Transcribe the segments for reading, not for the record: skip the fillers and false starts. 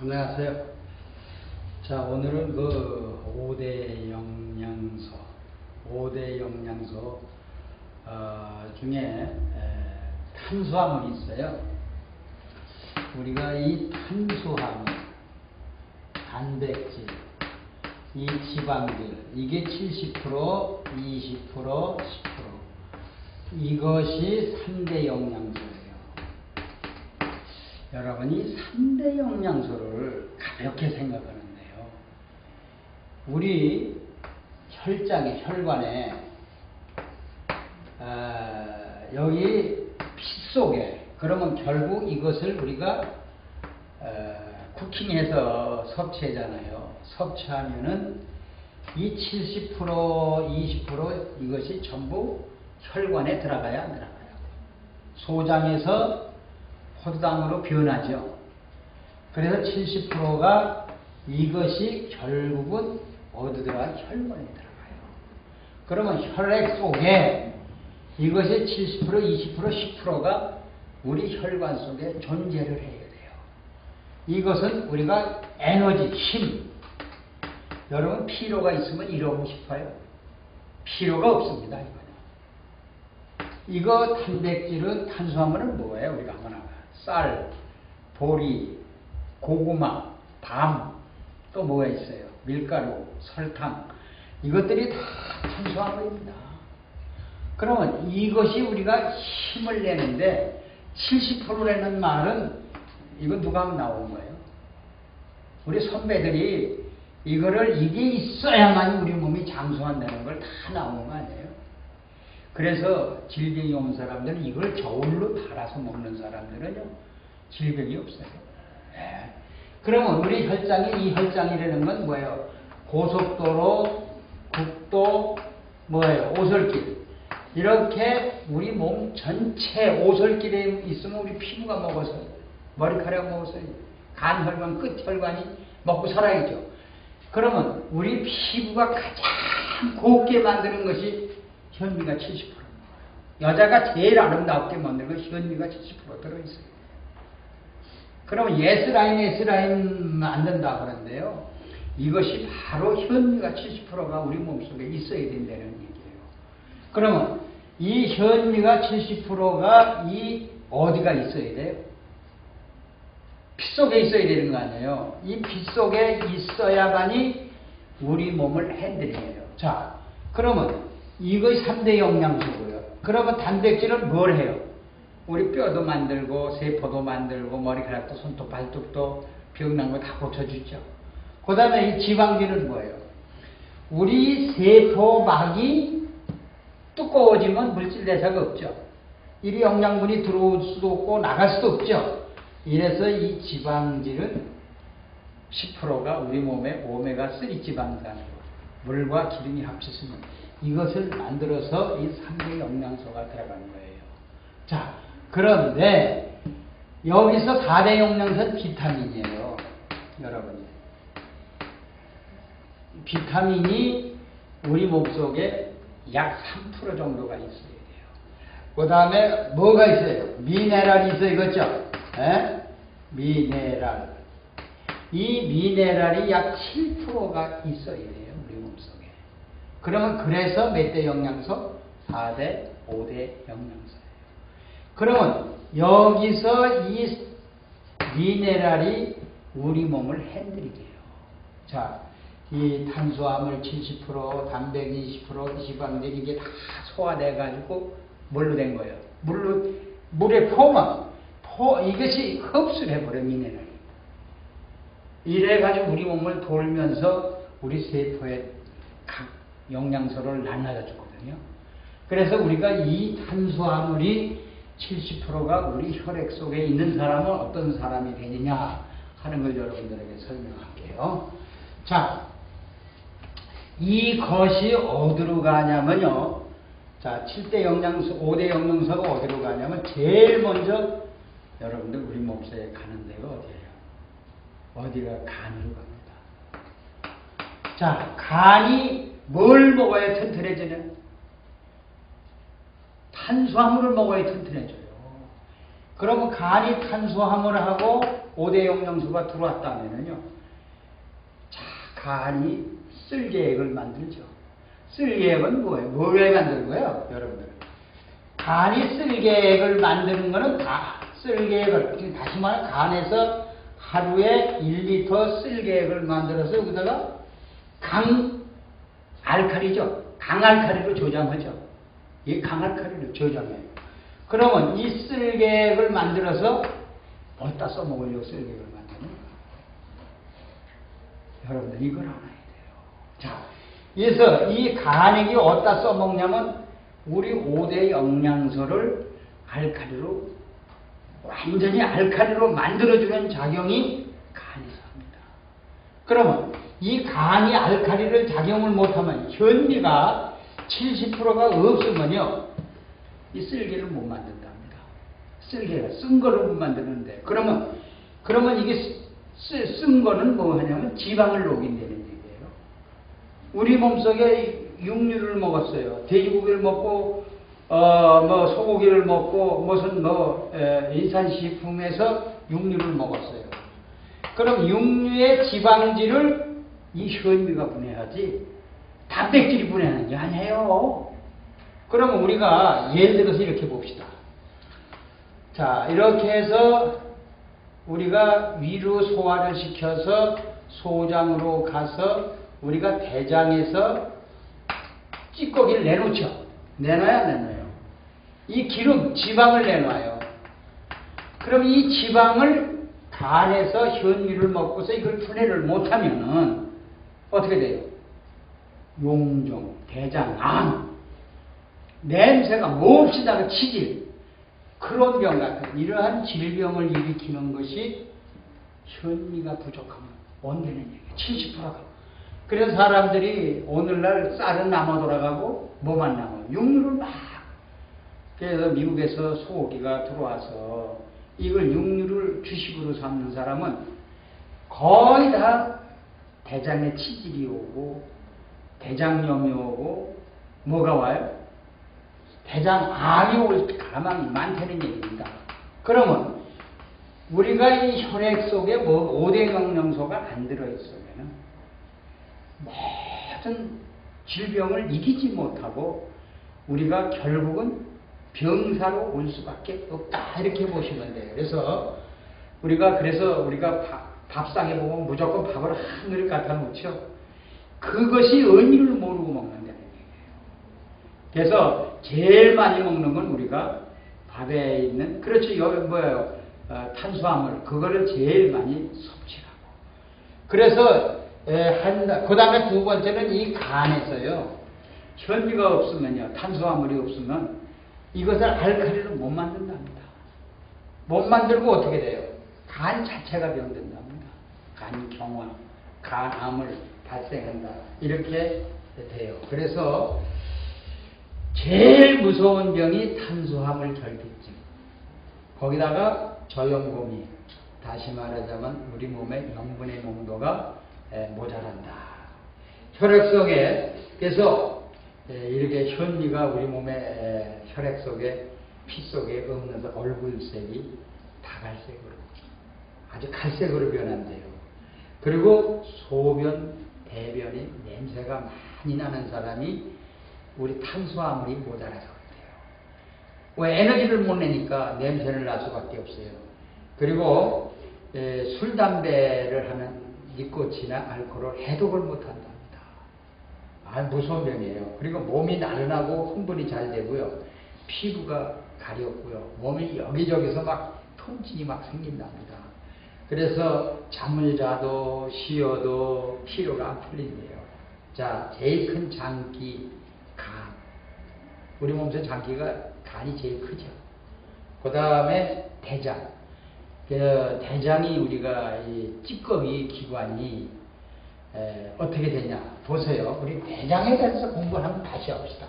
안녕하세요. 자, 오늘은 그 5대 영양소 중에 탄수화물이 있어요. 우리가 이 탄수화물, 단백질, 이 지방질, 이게 70%, 20%, 10%. 이것이 3대 영양소예요. 여러분이 3대 영양소를 가볍게 생각하는데요. 우리 혈장에, 혈관에, 여기 피 속에, 그러면 결국 이것을 우리가 쿠킹해서 섭취하잖아요. 섭취하면은 이 70%, 20% 이것이 전부 혈관에 들어가야 안 들어가요. 소장에서 포도당으로 변하죠. 그래서 70%가 이것이 결국은 어디 들어가? 혈관에 들어가요. 그러면 혈액 속에 이것이 70%, 20%, 10%가 우리 혈관 속에 존재를 해야 돼요. 이것은 우리가 에너지, 힘. 여러분 피로가 있으면 이러고 싶어요? 피로가 없습니다. 이거 단백질은, 탄수화물은 뭐예요? 우리가 한번 알아요. 쌀, 보리, 고구마, 밤, 또 뭐가 있어요? 밀가루, 설탕. 이것들이 다 탄수화물입니다. 그러면 이것이 우리가 힘을 내는데 70%라는 말은 이거 누가 하면 나온 거예요? 우리 선배들이 이거를 이게 있어야만 우리 몸이 장수한다는 걸 다 나온 거 아니에요? 그래서 질병이 온 사람들은 이걸 저울로 달아서 먹는 사람들은요, 질병이 없어요. 네. 그러면 우리 혈장이, 이 혈장이라는 건 뭐예요? 고속도로, 국도, 뭐예요? 오솔길. 이렇게 우리 몸 전체 오솔길에 있으면 우리 피부가 먹어서, 머리카락 먹어서, 간 혈관, 끝 혈관이 먹고 살아야죠. 그러면 우리 피부가 가장 곱게 만드는 것이 현미가 70%. 여자가 제일 아름답게 만드는 건 현미가 70% 들어있어요. 그러면 S라인 만든다 그러는데요. 이것이 바로 현미가 70%가 우리 몸속에 있어야 된다는 얘기예요. 그러면 이 현미가 70%가 이 어디가 있어야 돼요? 피 속에 있어야 되는 거 아니에요. 이 피 속에 있어야만이 우리 몸을 핸들해요. 자, 그러면 이것이 3대 영양소고요. 그러면 단백질은 뭘 해요? 우리 뼈도 만들고 세포도 만들고 머리카락도 손톱 발톱도 병난 거 다 고쳐주죠. 그 다음에 이 지방질은 뭐예요? 우리 세포막이 두꺼워지면 물질 대사가 없죠. 이리 영양분이 들어올 수도 없고 나갈 수도 없죠. 이래서 이 지방질은 10%가 우리 몸에 오메가3 지방산이고 물과 기름이 합쳤으면 이것을 만들어서 이 3대 영양소가 들어간 거예요. 자, 그런데 여기서 4대 영양소는 비타민이에요. 여러분이. 비타민이 우리 몸속에 약 3% 정도가 있어야 돼요. 그 다음에 뭐가 있어요? 미네랄이 있어요. 이거죠? 에? 미네랄. 이 미네랄이 약 7%가 있어야 돼요. 우리 몸속에. 그러면 그래서 몇 대 영양소? 4대, 5대 영양소예요. 그러면 여기서 이 미네랄이 우리 몸을 핸들이게요. 자, 이 탄수화물 70%, 단백질 20%, 지방질 이게 다 소화돼 가지고 뭘로 된 거예요? 물의 이것이 흡수를 해버려, 미네랄이. 이래 가지고 우리 몸을 돌면서 우리 세포에 각 영양소를 나눠 주거든요. 그래서 우리가 이 탄수화물이 70%가 우리 혈액 속에 있는 사람은 어떤 사람이 되느냐 하는 걸 여러분들에게 설명할게요. 자, 이것이 어디로 가냐면요. 자, 7대 영양소, 5대 영양소가 어디로 가냐면 제일 먼저 여러분들 우리 몸속에 가는 데가 어디예요? 어디가 간으로 갑니다. 자, 간이 뭘 먹어야 튼튼해지는? 탄수화물을 먹어야 튼튼해져요. 그러면 간이 탄수화물하고 5대 영양소가 들어왔다면요. 자, 간이 쓸개액을 만들죠. 쓸개액은 뭐예요? 뭘 왜 만드는 거예요, 여러분들? 간이 쓸개액을 만드는 거는 쓸개액을, 지금 다시 말하면 간에서 하루에 1리터 쓸개액을 만들어서 여기다가 강알칼리죠. 강알칼리로 저장하죠. 이 강알칼리로 저장해요. 그러면 이 쓸개액을 만들어서 어디다 써먹으려고 쓸개액을 만드는 거예요? 여러분들 이걸 알아야 돼요. 자, 그래서 이 간액이 어디다 써먹냐면 우리 5대 영양소를 알칼리로 완전히 알칼리로 만들어주는 작용이 간에서 합니다. 그러면 이 간이 알칼리를 작용을 못하면 현미가 70%가 없으면요 이 쓸개를 못 만든답니다. 쓸개가 쓴 거를 못 만드는데 그러면 이게 쓴 거는 뭐 하냐면 지방을 녹인다는 얘기예요. 우리 몸속에 육류를 먹었어요. 돼지고기를 먹고 뭐 소고기를 먹고 무슨 인산식품에서 육류를 먹었어요. 그럼 육류의 지방질을 이 현미가 분해하지 단백질이 분해하는 게 아니에요. 그러면 우리가 예를 들어서 이렇게 봅시다. 자, 이렇게 해서 우리가 위로 소화를 시켜서 소장으로 가서 우리가 대장에서 찌꺼기를 내놓죠. 내놔야 안 내놔요? 이 기름, 지방을 내놔요. 그럼 이 지방을 간에서 현미를 먹고서 이걸 분해를 못하면은 어떻게 돼요? 용종, 대장, 암, 냄새가 몹시 나는 치질, 그런 병 같은 이러한 질병을 일으키는 것이 현미가 부족하면 온다는 얘기예요. 70%가. 그래서 사람들이 오늘날 쌀은 남아 돌아가고 뭐만 남아요? 육류를 막. 그래서 미국에서 소고기가 들어와서 이걸 육류를 주식으로 삼는 사람은 거의 다 대장에 치질이 오고 대장염이 오고 뭐가 와요? 대장암이 올 가망이 많다는 얘기입니다. 그러면 우리가 이 혈액 속에 5대 영양소가 안 들어있으면 모든 질병을 이기지 못하고 우리가 결국은 병사로 올 수밖에 없다 이렇게 보시면 돼요. 그래서 우리가 밥상에 보면 무조건 밥을 한 그릇 갖다 놓죠. 그것이 의미를 모르고 먹는다는 얘기예요. 그래서 제일 많이 먹는 건 우리가 밥에 있는 그렇죠. 여기 뭐예요? 탄수화물 그거를 제일 많이 섭취하고. 그래서 그 다음에 두 번째는 이 간에서요. 현미가 없으면요. 탄수화물이 없으면 이것을 알칼리로 못 만든답니다. 못 만들고 어떻게 돼요? 간 자체가 병든답니다. 간경화, 간암을 발생한다. 이렇게 돼요. 그래서 제일 무서운 병이 탄수화물 결핍증. 거기다가 저염고미. 다시 말하자면 우리 몸의 염분의 농도가 모자란다. 혈액 속에 그래서 이렇게 현미가 우리 몸의 혈액 속에 피 속에 없는 얼굴색이 다갈색으로 아주 갈색으로 변한대요. 그리고 소변, 대변이 냄새가 많이 나는 사람이 우리 탄수화물이 모자라서 그래요. 왜 에너지를 못 내니까 냄새를 날 수밖에 없어요. 그리고 술, 담배를 하는 니코틴이나 알코올을 해독을 못한답니다. 무서운 병이에요. 그리고 몸이 나른하고 흥분이 잘 되고요. 피부가 가렵고요. 몸이 여기저기서 막 통증이 막 생긴답니다. 그래서 잠을 자도 쉬어도 피로가 안 풀린대요. 자, 제일 큰 장기 간. 우리 몸속 장기가 간이 제일 크죠. 그 다음에 대장. 대장이 우리가 이 찌꺼기 기관이 어떻게 되냐 보세요. 우리 대장에 대해서 공부를 한번 다시 해봅시다.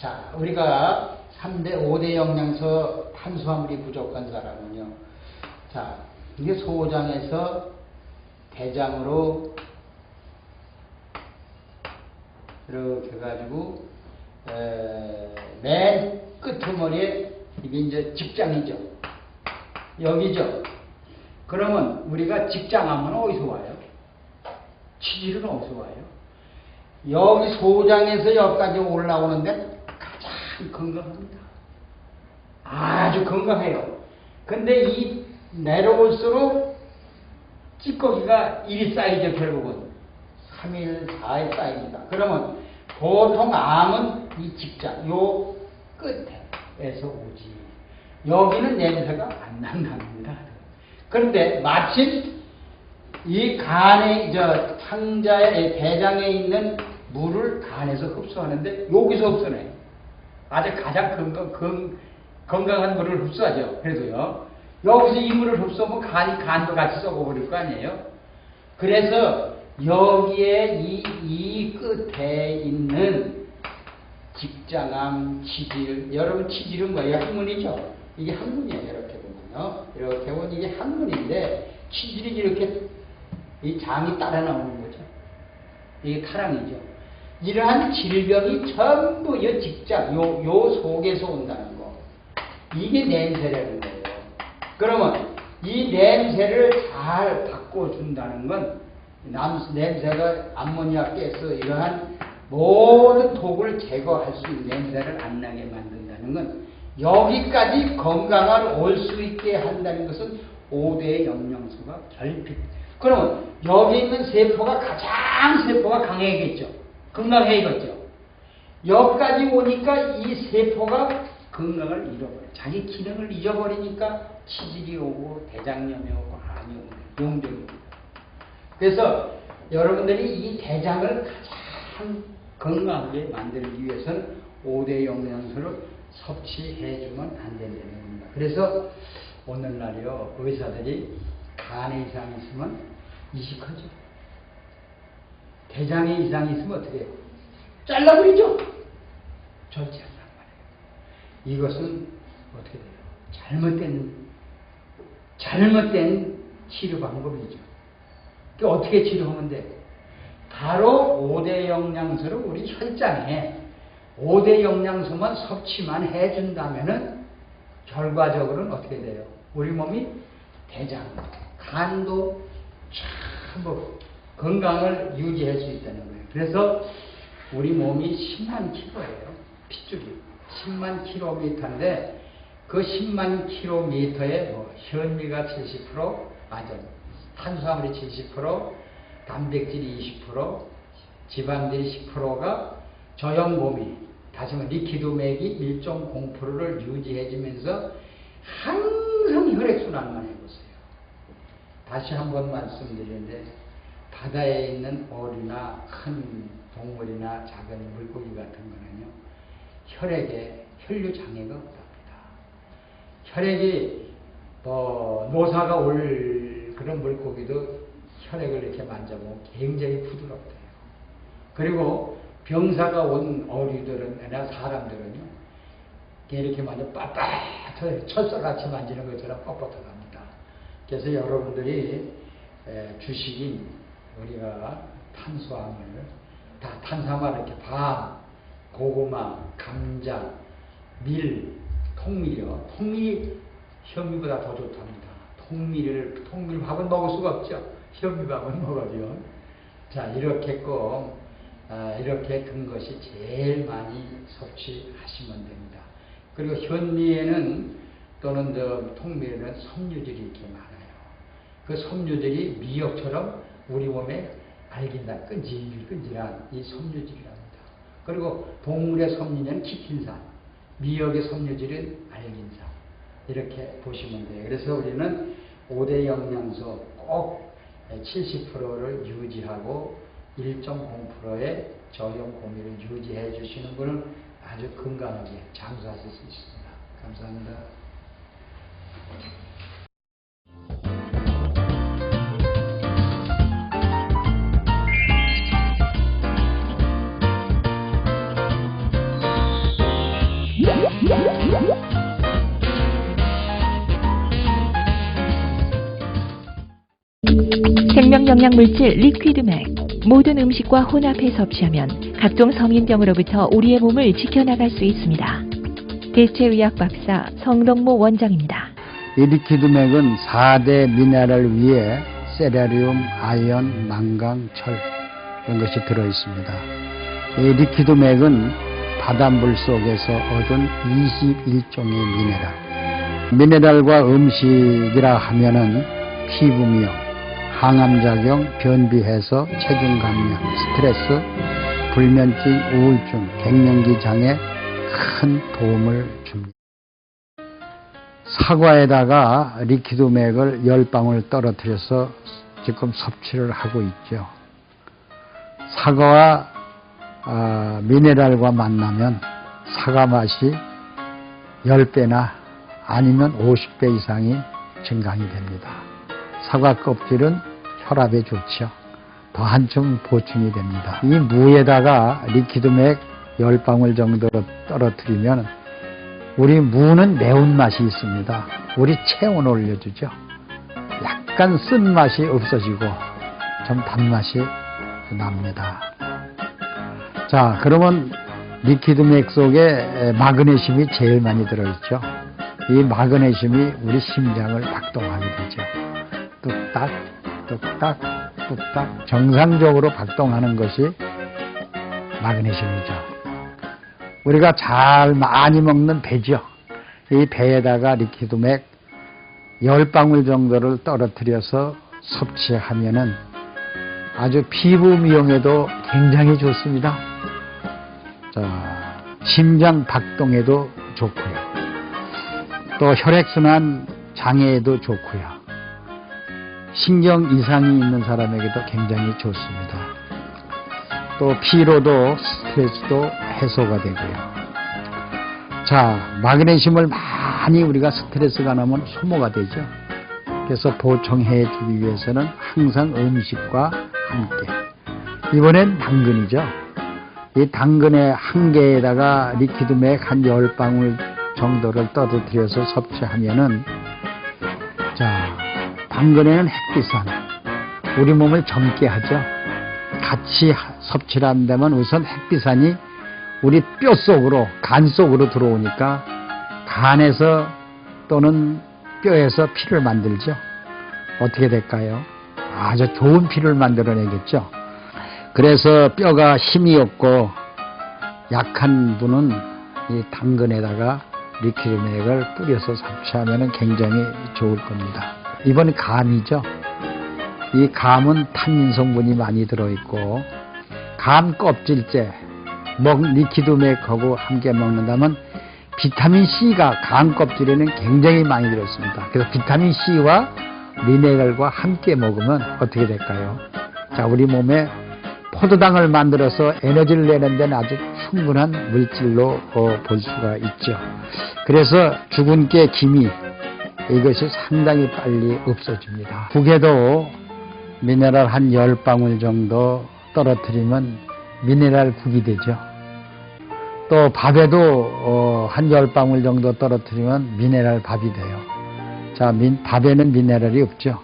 자, 우리가 3대 5대 영양소 탄수화물이 부족한 사람은요. 자, 이게 소장에서 대장으로 이렇게 해가지고 맨 끄트머리에 이게 이제 직장이죠. 여기죠. 그러면 우리가 직장하면 어디서 와요? 치질은 어디서 와요? 여기 소장에서 여기까지 올라오는데 가장 건강합니다. 아주 건강해요. 근데 이 내려올수록 찌꺼기가 1이 쌓이죠. 결국은 3일, 4일 쌓입니다. 그러면 보통 암은 이 직장, 요 끝에서 오지. 여기는 냄새가 안 난답니다. 그런데 마침 이 간에, 상자의 대장에 있는 물을 간에서 흡수하는데 여기서 흡수해요. 아주 가장 건강한 물을 흡수하죠. 그래도요. 여기서 이 물을 흡수하면 간도 같이 썩어버릴 거 아니에요. 그래서 여기에 이 끝에 있는 직장암, 치질, 여러분 치질은 뭐예요? 항문이죠. 이게 항문이에요. 이렇게 보면요. 이렇게 보면 이게 항문인데 치질이 이렇게 이 장이 따라 나오는 거죠. 이게 타랑이죠. 이러한 질병이 전부 이 직장, 요 속에서 온다는 거. 이게 냄새라는 거예요. 그러면 이 냄새를 잘 바꿔준다는 건 냄새가 암모니아 가스 이러한 모든 독을 제거할 수 있는 냄새를 안 나게 만든다는 건 여기까지 건강을 올 수 있게 한다는 것은 5대 영양소가 결핍. 그러면 여기 있는 세포가 가장 세포가 강해야겠죠. 건강해야겠죠. 여기까지 오니까 이 세포가 건강을 잃어버려요. 자기 기능을 잃어버리니까 치질이 오고 대장염이 오고 암이 오고 용종이 오고. 그래서 여러분들이 이 대장을 가장 건강하게 만들기 위해서는 5대 영양소를 섭취해주면 안 된다는 겁니다. 그래서 오늘날요 의사들이 간에 이상이 있으면 이식하죠. 대장에 이상이 있으면 어떻게 해요? 잘라버리죠. 절제한단 말이에요. 이것은 어떻게 돼요? 잘못된 치료 방법이죠. 어떻게 치료하면 돼요? 바로 5대 영양소를 우리 혈장에 5대 영양소만 섭취만 해준다면은 결과적으로는 어떻게 돼요? 우리 몸이 대장, 간도 전부 건강을 유지할 수 있다는 거예요. 그래서 우리 몸이 10만 킬로예요. 핏줄이 10만 킬로미터인데 그 10만 킬로미터에 현미가 70%, 탄수화물이 70%, 단백질이 20%, 지방들이 10%가 저염몸이 다시 말해 리퀴드맥이 1.0%를 유지해주면서 항상 혈액순환만 해보세요. 다시 한번 말씀드리는데 바다에 있는 어류나 큰 동물이나 작은 물고기 같은 거는요 혈액에 혈류 장애가 없답니다. 혈액이 노사가 올 그런 물고기도 혈액을 이렇게 만져보면 굉장히 부드럽대요. 그리고 병사가 온 어류들은, 사람들은요, 이렇게 만져 빳빳하게 철사같이 만지는 것처럼 뻣뻣합니다. 그래서 여러분들이 주식인 우리가 탄수화물 이렇게 밤, 고구마, 감자, 밀, 통밀이요. 통밀이 현미보다 더 좋답니다. 통밀밥은 먹을 수가 없죠. 현미밥은 먹어요. 자, 이렇게 이렇게 든 것이 제일 많이 섭취하시면 됩니다. 그리고 현미에는 또는 통밀에는 섬유질이 이렇게 많아요. 그 섬유질이 미역처럼 우리 몸에 알긴다, 끈질끈질한 이 섬유질이랍니다. 그리고 동물의 섬유는 키틴산, 미역의 섬유질은 알긴산. 이렇게 보시면 돼요. 그래서 우리는 5대 영양소 꼭 70%를 유지하고 1.0%의 저염 고미를 유지해 주시는 분은 아주 건강하게 장수하실 수 있습니다. 감사합니다. 생명영양물질 리퀴드맥. 모든 음식과 혼합해 섭취하면 각종 성인병으로부터 우리의 몸을 지켜나갈 수 있습니다. 대체의학 박사 성동모 원장입니다. 이 리퀴드맥은 4대 미네랄 위에 세라리움, 아연, 망강, 철 이런 것이 들어있습니다. 이 리퀴드맥은 바닷물 속에서 얻은 21종의 미네랄. 미네랄과 음식이라 하면은 피부미용, 항암작용, 변비해소, 체중 감량, 스트레스, 불면증, 우울증, 갱년기 장애 큰 도움을 줍니다. 사과에다가 리퀴드맥을 10방울 떨어뜨려서 지금 섭취를 하고 있죠. 사과와 미네랄과 만나면 사과 맛이 10배나 아니면 50배 이상이 증강이 됩니다. 사과 껍질은 혈압에 좋죠. 더 한층 보충이 됩니다. 이 무에다가 리퀴드맥 10방울 정도로 떨어뜨리면 우리 무는 매운맛이 있습니다. 우리 체온을 올려주죠. 약간 쓴맛이 없어지고 좀 단맛이 납니다. 자, 그러면 리퀴드맥 속에 마그네슘이 제일 많이 들어있죠. 이 마그네슘이 우리 심장을 박동하게 되죠. 뚝딱, 뚝딱, 뚝딱 정상적으로 박동하는 것이 마그네슘이죠. 우리가 잘 많이 먹는 배죠. 이 배에다가 리퀴드맥 10방울 정도를 떨어뜨려서 섭취하면은 아주 피부 미용에도 굉장히 좋습니다. 자, 심장 박동에도 좋고요. 또 혈액순환 장애에도 좋고요. 신경 이상이 있는 사람에게도 굉장히 좋습니다. 또 피로도 스트레스도 해소가 되고요. 자, 마그네슘을 많이 우리가 스트레스가 나면 소모가 되죠. 그래서 보충해 주기 위해서는 항상 음식과 함께. 이번엔 당근이죠. 이 당근의 한 개에다가 리퀴드맥 한 10방울 정도를 떨어뜨려서 섭취하면은, 자, 당근에는 햇빛산, 우리 몸을 젊게 하죠. 같이 섭취를 한다면 우선 햇빛산이 우리 뼈 속으로, 간 속으로 들어오니까 간에서 또는 뼈에서 피를 만들죠. 어떻게 될까요? 아주 좋은 피를 만들어내겠죠. 그래서 뼈가 힘이 없고 약한 분은 이 당근에다가 리퀴드맥을 뿌려서 섭취하면 굉장히 좋을 겁니다. 이번 감이죠. 이 감은 탄닌 성분이 많이 들어있고, 감 껍질째 리퀴드맥하고 함께 먹는다면 비타민C가 감 껍질에는 굉장히 많이 들어있습니다. 그래서 비타민C와 미네랄과 함께 먹으면 어떻게 될까요? 자, 우리 몸에 포도당을 만들어서 에너지를 내는 데는 아주 충분한 물질로 볼 수가 있죠. 그래서 죽은 깨 기미, 이것이 상당히 빨리 없어집니다. 국에도 미네랄 한 10방울 정도 떨어뜨리면 미네랄 국이 되죠. 또 밥에도 한 10방울 정도 떨어뜨리면 미네랄 밥이 돼요. 자, 밥에는 미네랄이 없죠.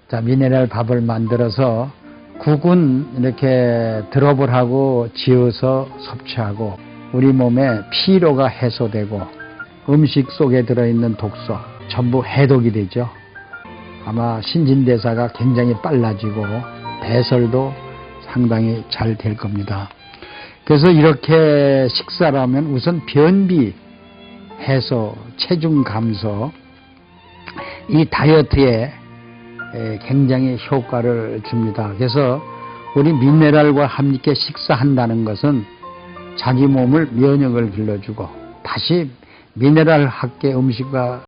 자, 미네랄 밥을 만들어서 국은 이렇게 드롭을 하고 지어서 섭취하고 우리 몸에 피로가 해소되고 음식 속에 들어있는 독소 전부 해독이 되죠. 아마 신진대사가 굉장히 빨라지고 배설도 상당히 잘 될 겁니다. 그래서 이렇게 식사를 하면 우선 변비 해소, 체중 감소, 이 다이어트에 굉장히 효과를 줍니다. 그래서 우리 미네랄과 함께 식사한다는 것은 자기 몸을 면역을 길러주고 다시 미네랄 함께 음식과